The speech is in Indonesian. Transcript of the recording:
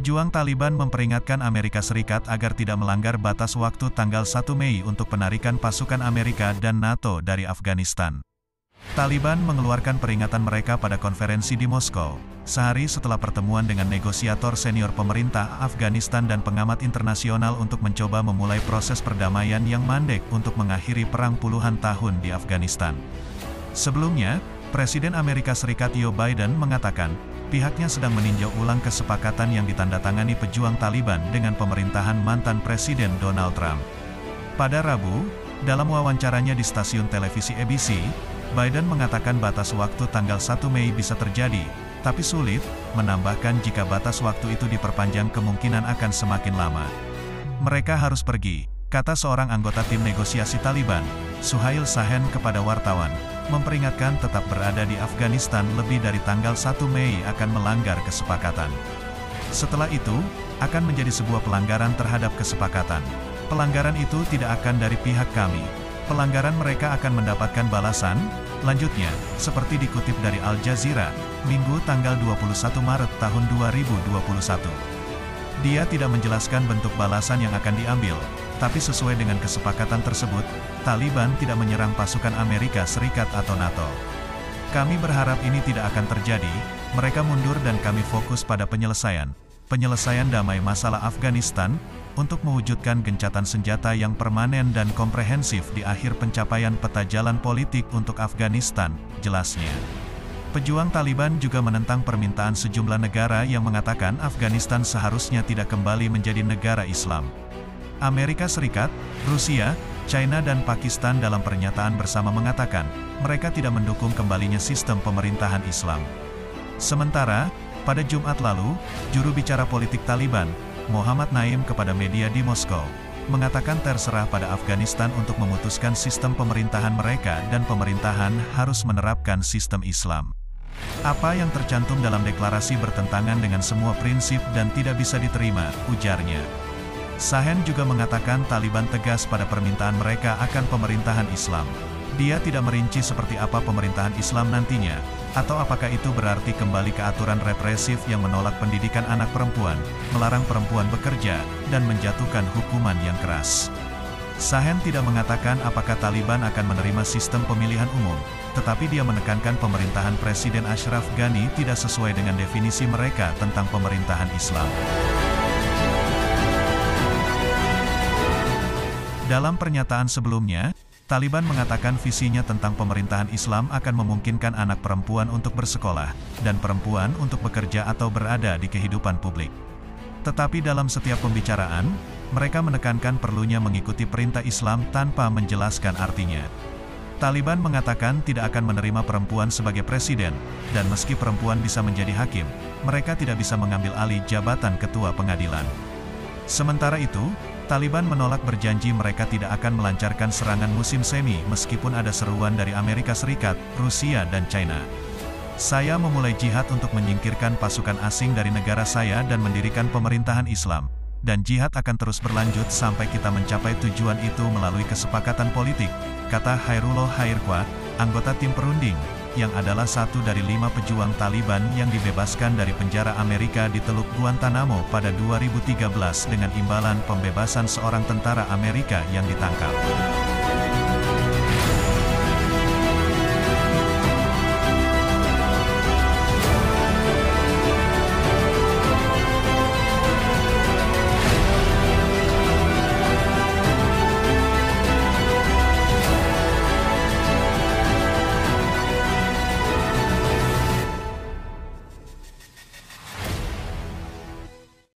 Pejuang Taliban memperingatkan Amerika Serikat agar tidak melanggar batas waktu tanggal 1 Mei untuk penarikan pasukan Amerika dan NATO dari Afghanistan. Taliban mengeluarkan peringatan mereka pada konferensi di Moskow, sehari setelah pertemuan dengan negosiator senior pemerintah Afghanistan dan pengamat internasional untuk mencoba memulai proses perdamaian yang mandek untuk mengakhiri perang puluhan tahun di Afghanistan. Sebelumnya, Presiden Amerika Serikat Joe Biden mengatakan, pihaknya sedang meninjau ulang kesepakatan yang ditandatangani pejuang Taliban dengan pemerintahan mantan Presiden Donald Trump. Pada Rabu, dalam wawancaranya di stasiun televisi ABC, Biden mengatakan batas waktu tanggal 1 Mei bisa terjadi, tapi sulit, menambahkan jika batas waktu itu diperpanjang kemungkinan akan semakin lama. Mereka harus pergi, kata seorang anggota tim negosiasi Taliban, Suhail Shaheen kepada wartawan, memperingatkan tetap berada di Afghanistan lebih dari tanggal 1 Mei akan melanggar kesepakatan. Setelah itu, akan menjadi sebuah pelanggaran terhadap kesepakatan. Pelanggaran itu tidak akan dari pihak kami. Pelanggaran mereka akan mendapatkan balasan, lanjutnya, seperti dikutip dari Al Jazeera, Minggu tanggal 21 Maret tahun 2021. Dia tidak menjelaskan bentuk balasan yang akan diambil, tapi sesuai dengan kesepakatan tersebut, Taliban tidak menyerang pasukan Amerika Serikat atau NATO. Kami berharap ini tidak akan terjadi, mereka mundur dan kami fokus pada penyelesaian damai masalah Afghanistan, untuk mewujudkan gencatan senjata yang permanen dan komprehensif di akhir pencapaian peta jalan politik untuk Afghanistan, jelasnya. Pejuang Taliban juga menentang permintaan sejumlah negara yang mengatakan Afghanistan seharusnya tidak kembali menjadi negara Islam. Amerika Serikat, Rusia, China dan Pakistan dalam pernyataan bersama mengatakan, mereka tidak mendukung kembalinya sistem pemerintahan Islam. Sementara, pada Jumat lalu, juru bicara politik Taliban, Muhammad Naim kepada media di Moskow, mengatakan terserah pada Afghanistan untuk memutuskan sistem pemerintahan mereka dan pemerintahan harus menerapkan sistem Islam. Apa yang tercantum dalam deklarasi bertentangan dengan semua prinsip dan tidak bisa diterima, ujarnya. Shaheen juga mengatakan Taliban tegas pada permintaan mereka akan pemerintahan Islam. Dia tidak merinci seperti apa pemerintahan Islam nantinya, atau apakah itu berarti kembali ke aturan represif yang menolak pendidikan anak perempuan, melarang perempuan bekerja, dan menjatuhkan hukuman yang keras. Shaheen tidak mengatakan apakah Taliban akan menerima sistem pemilihan umum, tetapi dia menekankan pemerintahan Presiden Ashraf Ghani tidak sesuai dengan definisi mereka tentang pemerintahan Islam. Dalam pernyataan sebelumnya, Taliban mengatakan visinya tentang pemerintahan Islam akan memungkinkan anak perempuan untuk bersekolah, dan perempuan untuk bekerja atau berada di kehidupan publik. Tetapi dalam setiap pembicaraan, mereka menekankan perlunya mengikuti perintah Islam tanpa menjelaskan artinya. Taliban mengatakan tidak akan menerima perempuan sebagai presiden, dan meski perempuan bisa menjadi hakim, mereka tidak bisa mengambil alih jabatan ketua pengadilan. Sementara itu, Taliban menolak berjanji mereka tidak akan melancarkan serangan musim semi meskipun ada seruan dari Amerika Serikat, Rusia dan China. Saya memulai jihad untuk menyingkirkan pasukan asing dari negara saya dan mendirikan pemerintahan Islam. Dan jihad akan terus berlanjut sampai kita mencapai tujuan itu melalui kesepakatan politik, kata Khairullah Khairkhwah, anggota tim perunding, yang adalah satu dari 5 pejuang Taliban yang dibebaskan dari penjara Amerika di Teluk Guantanamo pada 2013 dengan imbalan pembebasan seorang tentara Amerika yang ditangkap.